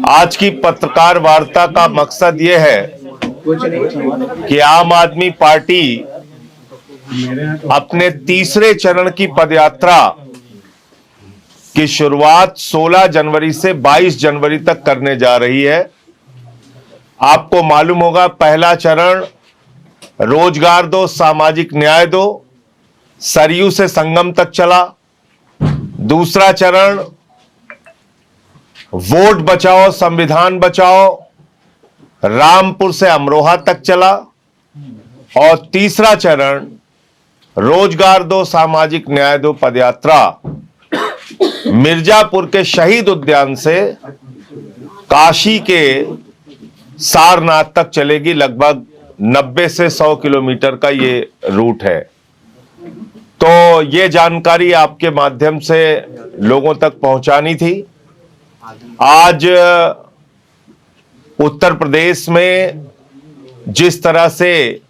आज की पत्रकार वार्ता का मकसद ये है कि आम आदमी पार्टी अपने तीसरे चरण की पदयात्रा की शुरुआत 16 जनवरी से 22 जनवरी तक करने जा रही है। आपको मालूम होगा, पहला चरण रोजगार दो, सामाजिक न्याय दो, सरयू से संगम तक चला। दूसरा चरण वोट बचाओ संविधान बचाओ, रामपुर से अमरोहा तक चला। और तीसरा चरण रोजगार दो सामाजिक न्याय दो पदयात्रा मिर्जापुर के शहीद उद्यान से काशी के सारनाथ तक चलेगी। लगभग 90 से 100 किलोमीटर का ये रूट है। तो ये जानकारी आपके माध्यम से लोगों तक पहुंचानी थी। आज उत्तर प्रदेश में जिस तरह से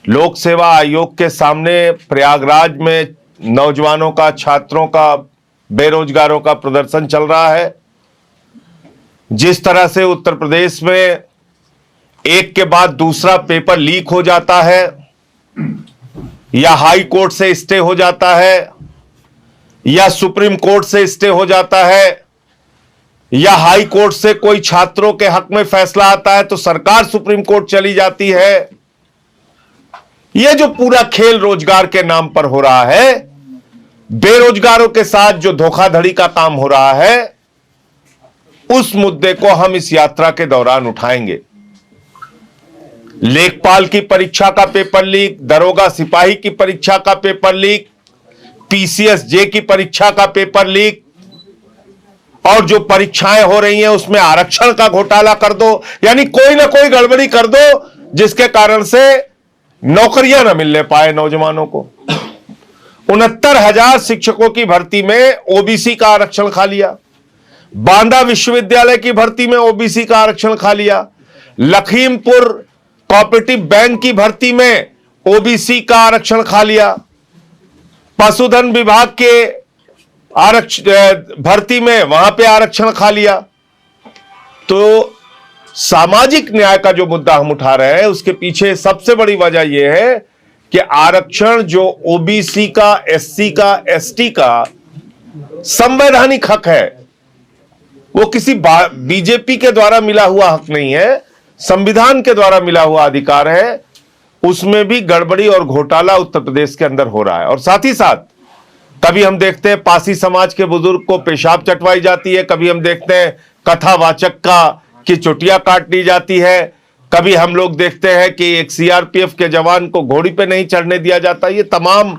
लोक सेवा आयोग के सामने प्रयागराज में नौजवानों का, छात्रों का, बेरोजगारों का प्रदर्शन चल रहा है, जिस तरह से उत्तर प्रदेश में एक के बाद दूसरा पेपर लीक हो जाता है या हाई कोर्ट से स्टे हो जाता है या सुप्रीम कोर्ट से स्टे हो जाता है या हाई कोर्ट से कोई छात्रों के हक में फैसला आता है तो सरकार सुप्रीम कोर्ट चली जाती है। यह जो पूरा खेल रोजगार के नाम पर हो रहा है, बेरोजगारों के साथ जो धोखाधड़ी का काम हो रहा है, उस मुद्दे को हम इस यात्रा के दौरान उठाएंगे। लेखपाल की परीक्षा का पेपर लीक, दरोगा सिपाही की परीक्षा का पेपर लीक, पीसीएस जे की परीक्षा का पेपर लीक, और जो परीक्षाएं हो रही हैं उसमें आरक्षण का घोटाला कर दो, यानी कोई ना कोई गड़बड़ी कर दो जिसके कारण से नौकरियां ना मिलने पाए नौजवानों को। 69,000 शिक्षकों की भर्ती में ओबीसी का आरक्षण खा लिया। बांदा विश्वविद्यालय की भर्ती में ओबीसी का आरक्षण खा लिया। लखीमपुर कोऑपरेटिव बैंक की भर्ती में ओबीसी का आरक्षण खा लिया। पशुधन विभाग के भर्ती में वहां पे आरक्षण खा लिया। तो सामाजिक न्याय का जो मुद्दा हम उठा रहे हैं उसके पीछे सबसे बड़ी वजह यह है कि आरक्षण जो ओबीसी का, एससी का, एसटी का संवैधानिक हक है, वो किसी बीजेपी के द्वारा मिला हुआ हक नहीं है, संविधान के द्वारा मिला हुआ अधिकार है। उसमें भी गड़बड़ी और घोटाला उत्तर प्रदेश के अंदर हो रहा है। और साथ ही साथ कभी हम देखते हैं पासी समाज के बुजुर्ग को पेशाब चटवाई जाती है, कभी हम देखते हैं कथावाचक की चुटिया काट ली जाती है, कभी हम लोग देखते हैं कि एक सीआरपीएफ के जवान को घोड़ी पे नहीं चढ़ने दिया जाता। ये तमाम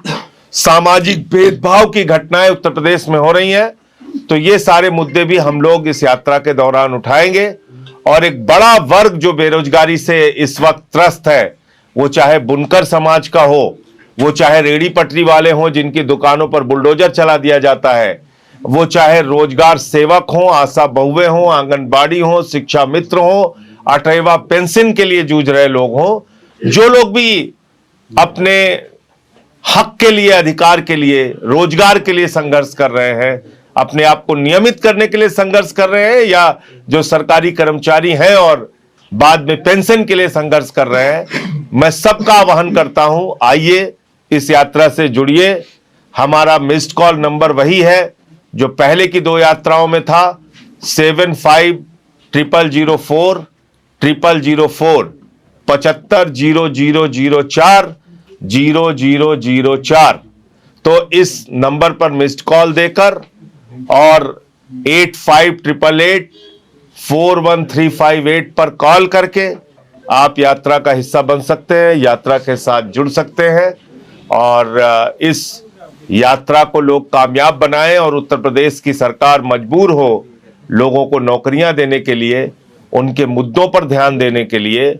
सामाजिक भेदभाव की घटनाएं उत्तर प्रदेश में हो रही हैं। तो ये सारे मुद्दे भी हम लोग इस यात्रा के दौरान उठाएंगे। और एक बड़ा वर्ग जो बेरोजगारी से इस वक्त त्रस्त है, वो चाहे बुनकर समाज का हो, वो चाहे रेहड़ी पटरी वाले हों जिनकी दुकानों पर बुलडोजर चला दिया जाता है, वो चाहे रोजगार सेवक हों, आशा बहुएं हों, आंगनबाड़ी हों, शिक्षा मित्र हों, 8वां पेंशन के लिए जूझ रहे लोग हों, जो लोग भी अपने हक के लिए, अधिकार के लिए, रोजगार के लिए संघर्ष कर रहे हैं, अपने आप को नियमित करने के लिए संघर्ष कर रहे हैं, या जो सरकारी कर्मचारी हैं और बाद में पेंशन के लिए संघर्ष कर रहे हैं, मैं सबका आह्वान करता हूं, आइए इस यात्रा से जुड़िए। हमारा मिस्ड कॉल नंबर वही है जो पहले की 2 यात्राओं में था, 750004 0004 750004 0004। तो इस नंबर पर मिस्ड कॉल देकर और 8588 41358 पर कॉल करके आप यात्रा का हिस्सा बन सकते हैं, यात्रा के साथ जुड़ सकते हैं और इस यात्रा को लोग कामयाब बनाएं और उत्तर प्रदेश की सरकार मजबूर हो लोगों को नौकरियां देने के लिए, उनके मुद्दों पर ध्यान देने के लिए।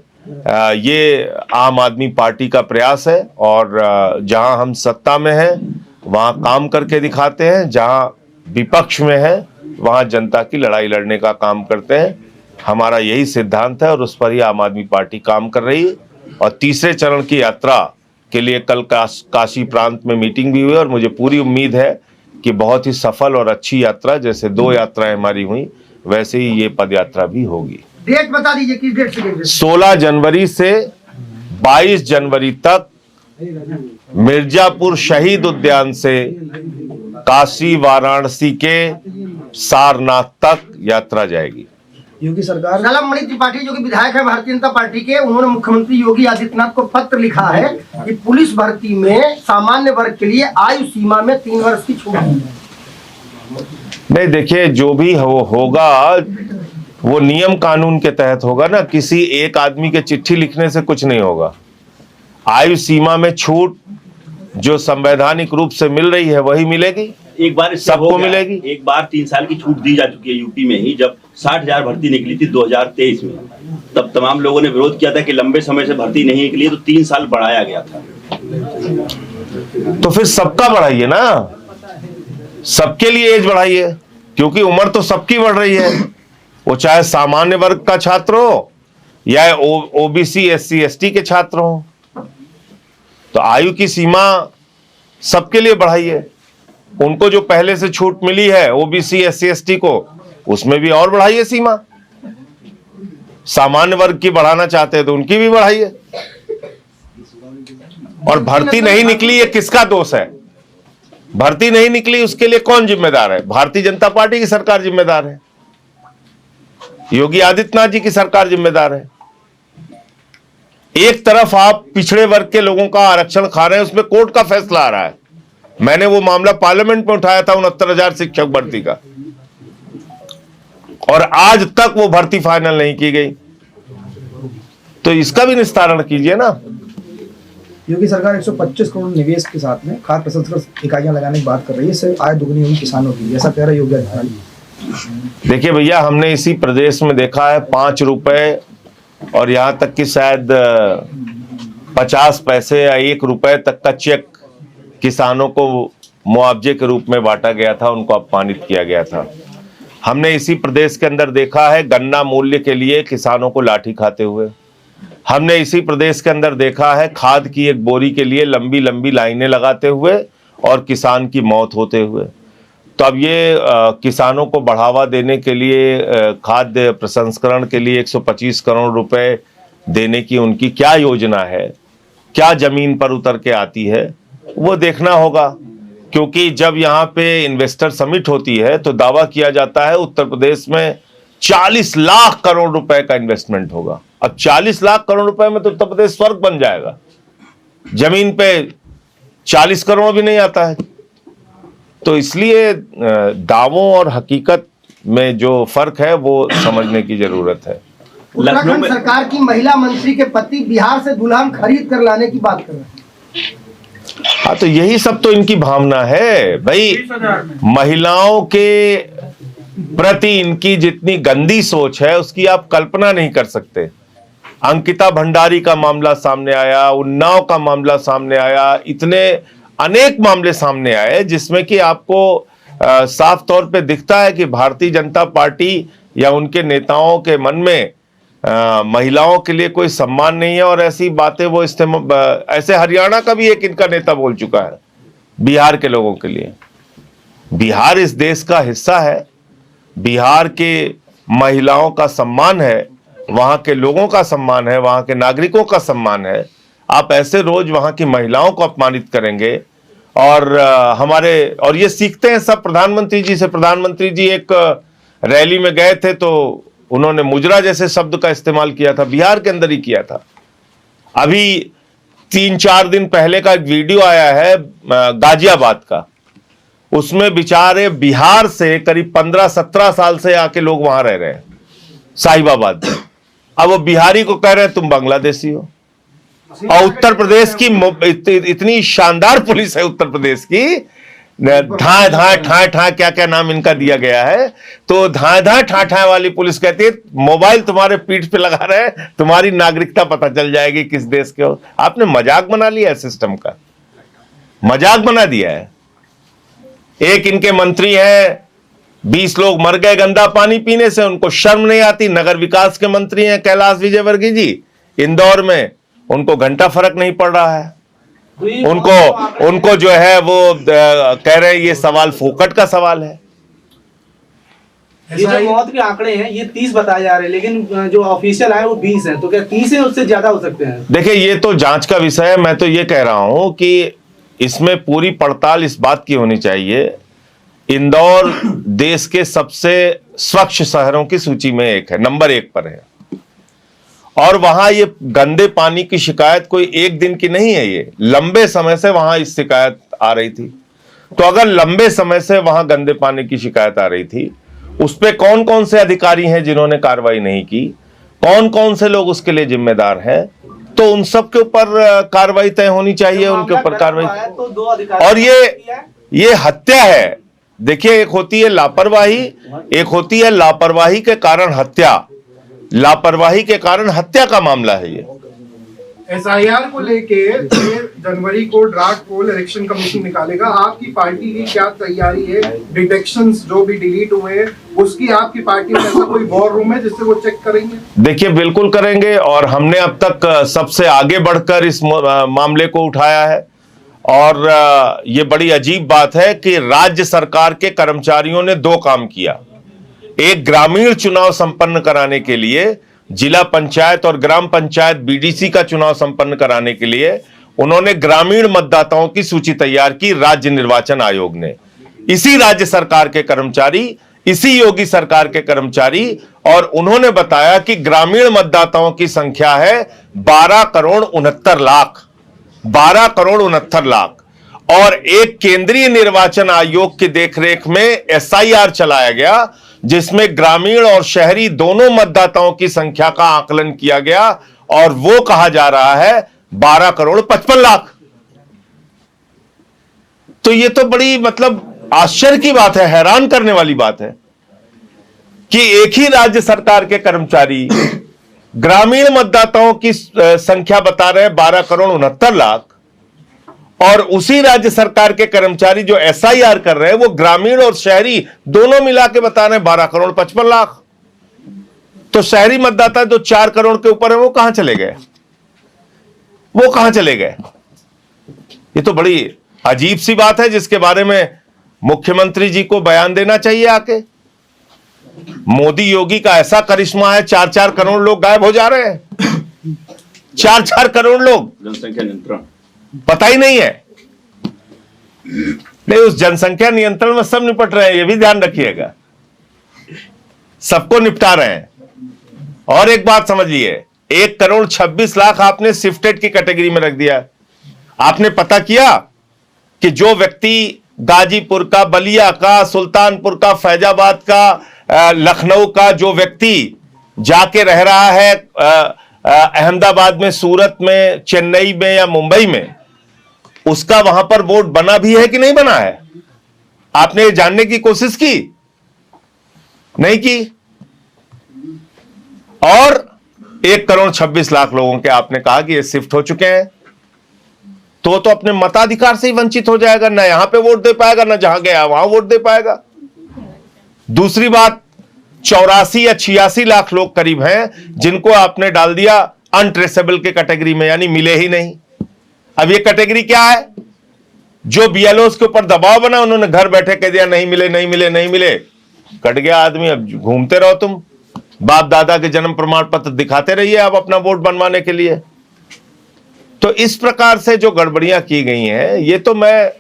ये आम आदमी पार्टी का प्रयास है और जहां हम सत्ता में हैं वहां काम करके दिखाते हैं, जहां विपक्ष में है वहां जनता की लड़ाई लड़ने का काम करते हैं। हमारा यही सिद्धांत है और उस पर ही आम आदमी पार्टी काम कर रही है। और तीसरे चरण की यात्रा के लिए कल काशी प्रांत में मीटिंग भी हुई और मुझे पूरी उम्मीद है कि बहुत ही सफल और अच्छी यात्रा, जैसे 2 यात्राएं हमारी हुई, वैसे ही ये पदयात्रा भी होगी। डेट बता दीजिए, किस डेट से? 16 जनवरी से 22 जनवरी तक मिर्जापुर शहीद उद्यान से काशी वाराणसी के सारनाथ तक यात्रा जाएगी। योगी सरकार सलम मणि त्रिपाठी जो कि विधायक है भारतीय जनता पार्टी के, उन्होंने मुख्यमंत्री योगी आदित्यनाथ को पत्र लिखा है कि पुलिस भर्ती में सामान्य वर्ग के लिए आयु सीमा में 3 वर्ष की छूट दी है। नहीं, देखिए, जो भी होगा वो नियम कानून के तहत होगा ना। किसी एक आदमी के चिट्ठी लिखने से कुछ नहीं होगा। आयु सीमा में छूट जो संवैधानिक रूप से मिल रही है वही मिलेगी, एक बार सबको मिलेगी। एक बार 3 साल की छूट दी जा चुकी है यूपी में ही, जब 60,000 भर्ती निकली थी 2023 में, तब तमाम लोगों ने विरोध किया था कि लंबे समय से भर्ती नहीं निकली, तो 3 साल बढ़ाया गया था। तो फिर सबका बढ़ाइए ना, सबके लिए एज बढ़ाइए, क्योंकि उम्र तो सबकी बढ़ रही है, वो चाहे सामान्य वर्ग का छात्र हो या ओबीसी SC ST के छात्र हो। तो आयु की सीमा सबके लिए बढ़ाइए। उनको जो पहले से छूट मिली है ओबीसी SC ST को, उसमें भी और बढ़ाइए सीमा। सामान्य वर्ग की बढ़ाना चाहते हैं तो उनकी भी बढ़ाइए। और भर्ती नहीं निकली, ये किसका दोष है? भर्ती नहीं निकली उसके लिए कौन जिम्मेदार है? भारतीय जनता पार्टी की सरकार जिम्मेदार है, योगी आदित्यनाथ जी की सरकार जिम्मेदार है। एक तरफ आप पिछड़े वर्ग के लोगों का आरक्षण खा रहे हैं, उसमें कोर्ट का फैसला आ रहा है। मैंने वो मामला पार्लियामेंट में उठाया था 69,000 शिक्षक भर्ती का, और आज तक वो भर्ती फाइनल नहीं की गई। तो इसका भी निस्तारण कीजिए ना। योगी सरकार 125 करोड़ निवेश के साथ में खाद्य प्रसंस्करण इकाइयां लगाने की बात कर रही है, इससे आय दुगनी होगी किसानों की, ऐसा कह रहा है योगी आदित्यनाथ। देखिए भैया, हमने इसी प्रदेश में देखा है 5 रुपए और यहां तक कि शायद 50 पैसे या 1 रुपए तक का चेक किसानों को मुआवजे के रूप में बांटा गया था, उनको अपमानित किया गया था। हमने इसी प्रदेश के अंदर देखा है गन्ना मूल्य के लिए किसानों को लाठी खाते हुए। हमने इसी प्रदेश के अंदर देखा है खाद की एक बोरी के लिए लंबी लंबी लाइनें लगाते हुए और किसान की मौत होते हुए। तो अब ये किसानों को बढ़ावा देने के लिए, खाद्य प्रसंस्करण के लिए 125 करोड़ रुपए देने की उनकी क्या योजना है, क्या जमीन पर उतर के आती है, वो देखना होगा। क्योंकि जब यहाँ पे इन्वेस्टर समिट होती है तो दावा किया जाता है उत्तर प्रदेश में 40 लाख करोड़ रुपए का इन्वेस्टमेंट होगा। अब 40 लाख करोड़ रुपए में तो उत्तर प्रदेश स्वर्ग बन जाएगा। जमीन पे 40 करोड़ भी नहीं आता है। तो इसलिए दावों और हकीकत में जो फर्क है वो समझने की जरूरत है। उत्तराखंड सरकार की महिला मंत्री के पति बिहार से दुल्हन खरीद कर लाने की बात कर रहे हैं। हाँ, तो यही सब तो इनकी भावना है भाई। महिलाओं के प्रति इनकी जितनी गंदी सोच है उसकी आप कल्पना नहीं कर सकते। अंकिता भंडारी का मामला सामने आया, उन्नाव का मामला सामने आया, इतने अनेक मामले सामने आए जिसमें कि आपको साफ तौर पे दिखता है कि भारतीय जनता पार्टी या उनके नेताओं के मन में महिलाओं के लिए कोई सम्मान नहीं है। और ऐसी बातें वो ऐसे हरियाणा का भी एक इनका नेता बोल चुका है बिहार के लोगों के लिए। बिहार इस देश का हिस्सा है, बिहार के महिलाओं का सम्मान है, वहां के लोगों का सम्मान है, वहां के नागरिकों का सम्मान है। आप ऐसे रोज वहां की महिलाओं को अपमानित करेंगे और ये सीखते हैं सब प्रधानमंत्री जी से। प्रधानमंत्री जी एक रैली में गए थे तो उन्होंने मुजरा जैसे शब्द का इस्तेमाल किया था, बिहार के अंदर ही किया था। अभी 3-4 दिन पहले का एक वीडियो आया है गाजियाबाद का, उसमें बेचारे बिहार से करीब 15-17 साल से आके लोग वहां रह रहे हैं साहिबाबाद में। अब वो बिहारी को कह रहे हैं तुम बांग्लादेशी हो। और उत्तर प्रदेश की इतनी शानदार पुलिस है उत्तर प्रदेश की, धाए धाए ठाए ठाए क्या क्या नाम इनका दिया गया है। तो धाए धाए ठाए ठाए वाली पुलिस कहती है मोबाइल तुम्हारे पीठ पे लगा रहे हैं, तुम्हारी नागरिकता पता चल जाएगी किस देश के हो। आपने मजाक बना लिया है, सिस्टम का मजाक बना दिया है। एक इनके मंत्री हैं, 20 लोग मर गए गंदा पानी पीने से, उनको शर्म नहीं आती। नगर विकास के मंत्री हैं कैलाश विजयवर्गीय जी, इंदौर में, उनको घंटा फर्क नहीं पड़ रहा है। उनको जो है वो कह रहे हैं ये सवाल फोकट का सवाल है। ये जो मौत के आंकड़े हैं ये 30 बताए जा रहे हैं, लेकिन जो ऑफिशियल है वो 20 है, तो क्या 30 है उससे ज्यादा हो सकते हैं? देखिए, ये तो जांच का विषय है। मैं तो ये कह रहा हूं कि इसमें पूरी पड़ताल इस बात की होनी चाहिए। इंदौर देश के सबसे स्वच्छ शहरों की सूची में एक है, नंबर 1 पर है। और वहां ये गंदे पानी की शिकायत कोई एक दिन की नहीं है, ये लंबे समय से वहां इस शिकायत आ रही थी। तो अगर लंबे समय से वहां गंदे पानी की शिकायत आ रही थी, उस पे कौन कौन से अधिकारी हैं जिन्होंने कार्रवाई नहीं की, कौन कौन से लोग उसके लिए जिम्मेदार हैं, तो उन सब के ऊपर कार्रवाई तय होनी चाहिए, उनके ऊपर कार्रवाई। तो 2 अधिकारी और ये हत्या है। देखिए, एक होती है लापरवाही, एक होती है लापरवाही के कारण हत्या। लापरवाही के कारण हत्या का मामला है ये। SIR को लेके 6 जनवरी को ड्राफ्ट पोल इलेक्शन कमीशन निकालेगा। आपकी पार्टी की क्या तैयारी है? डिटेक्शंस जो भी डिलीट हुए हैं उसकी आपकी पार्टी में ऐसा कोई वॉर रूम है जिससे वो चेक करेंगे? देखिए, बिल्कुल करेंगे। और हमने अब तक सबसे आगे बढ़कर इस मामले को उठाया है। और ये बड़ी अजीब बात है कि राज्य सरकार के कर्मचारियों ने 2 काम किया। एक, ग्रामीण चुनाव संपन्न कराने के लिए, जिला पंचायत और ग्राम पंचायत BDC का चुनाव संपन्न कराने के लिए उन्होंने ग्रामीण मतदाताओं की सूची तैयार की राज्य निर्वाचन आयोग ने। इसी राज्य सरकार के कर्मचारी, इसी योगी सरकार के कर्मचारी, और उन्होंने बताया कि ग्रामीण मतदाताओं की संख्या है 12 करोड़ 69 लाख। 12 करोड़ 69 लाख। और एक केंद्रीय निर्वाचन आयोग की देखरेख में SIR चलाया गया, जिसमें ग्रामीण और शहरी दोनों मतदाताओं की संख्या का आकलन किया गया, और वो कहा जा रहा है 12 करोड़ 55 लाख। तो ये तो बड़ी मतलब आश्चर्य की बात है, हैरान करने वाली बात है कि एक ही राज्य सरकार के कर्मचारी ग्रामीण मतदाताओं की संख्या बता रहे हैं 12 करोड़ 69 लाख, और उसी राज्य सरकार के कर्मचारी जो SIR कर रहे हैं वो ग्रामीण और शहरी दोनों मिला के बता रहे हैं 12 करोड़ 55 लाख। तो शहरी मतदाता जो 4 करोड़ के ऊपर है वो कहां चले गए? वो कहां चले गए? ये तो बड़ी अजीब सी बात है, जिसके बारे में मुख्यमंत्री जी को बयान देना चाहिए आके। मोदी योगी का ऐसा करिश्मा है, 4-4 करोड़ लोग गायब हो जा रहे हैं। 4-4 करोड़ लोग, जनसंख्या नियंत्रण पता ही नहीं है। नहीं, उस जनसंख्या नियंत्रण में सब निपट रहे हैं, ये भी ध्यान रखिएगा, सबको निपटा रहे हैं। और एक बात समझिए, 1 करोड़ 26 लाख आपने शिफ्टेड की कैटेगरी में रख दिया। आपने पता किया कि जो व्यक्ति गाजीपुर का, बलिया का, सुल्तानपुर का, फैजाबाद का, लखनऊ का जो व्यक्ति जाके रह रहा है अहमदाबाद में, सूरत में, चेन्नई में या मुंबई में, उसका वहां पर वोट बना भी है कि नहीं बना है? आपने जानने की कोशिश की? नहीं की। और 1 करोड़ 26 लाख लोगों के आपने कहा कि ये शिफ्ट हो चुके हैं, तो अपने मताधिकार से ही वंचित हो जाएगा, ना यहां पे वोट दे पाएगा, ना जहां गया वहां वोट दे पाएगा। दूसरी बात, 84 या 86 लाख लोग करीब हैं जिनको आपने डाल दिया अनट्रेसेबल के कैटेगरी में, यानी मिले ही नहीं। अब ये कैटेगरी क्या है? जो BLOs के ऊपर दबाव बना, उन्होंने घर बैठे कह दिया नहीं मिले, नहीं मिले, नहीं मिले, कट गया आदमी। अब घूमते रहो तुम, बाप दादा के जन्म प्रमाण पत्र दिखाते रहिए आप अपना वोट बनवाने के लिए। तो इस प्रकार से जो गड़बड़ियां की गई हैं, ये तो मैं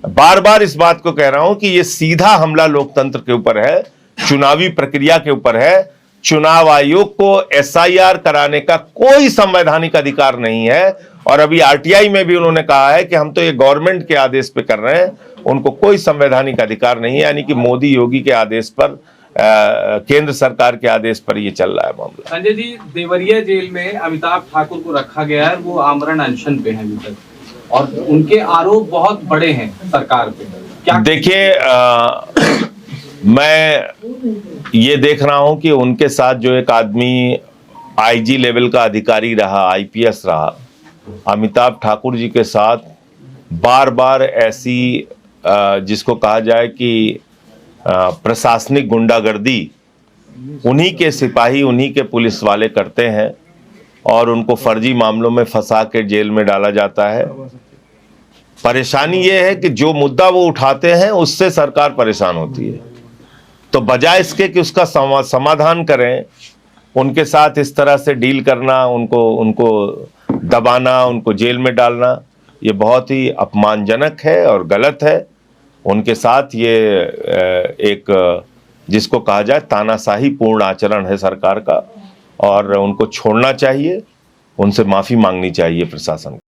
बार बार इस बात को कह रहा हूं कि ये सीधा हमला लोकतंत्र के ऊपर है, चुनावी प्रक्रिया के ऊपर है। चुनाव आयोग को SIR कराने का कोई संवैधानिक अधिकार नहीं है। और अभी RTI में भी उन्होंने कहा है कि हम तो ये गवर्नमेंट के आदेश पे कर रहे हैं, उनको कोई संवैधानिक अधिकार नहीं है। यानी कि मोदी योगी के आदेश पर, केंद्र सरकार के आदेश पर ये चल रहा है मामला। संजय जी, देवरिया जेल में अमिताभ ठाकुर को रखा गया है, वो आमरण अनशन पे हैं अभी तक, और उनके आरोप बहुत बड़े हैं सरकार पे। क्या देखिए, मैं ये देख रहा हूं कि उनके साथ जो एक आदमी IG लेवल का अधिकारी रहा, IPS रहा, अमिताभ ठाकुर जी के साथ बार बार ऐसी जिसको कहा जाए कि प्रशासनिक गुंडागर्दी उन्हीं के सिपाही, उन्हीं के पुलिस वाले करते हैं, और उनको फर्जी मामलों में फंसा के जेल में डाला जाता है। परेशानी ये है कि जो मुद्दा वो उठाते हैं उससे सरकार परेशान होती है। तो बजाय इसके कि उसका समाधान करें, उनके साथ इस तरह से डील करना, उनको दबाना, उनको जेल में डालना, ये बहुत ही अपमानजनक है और गलत है। उनके साथ ये एक जिसको कहा जाए तानाशाही पूर्ण आचरण है सरकार का, और उनको छोड़ना चाहिए, उनसे माफ़ी मांगनी चाहिए प्रशासन को।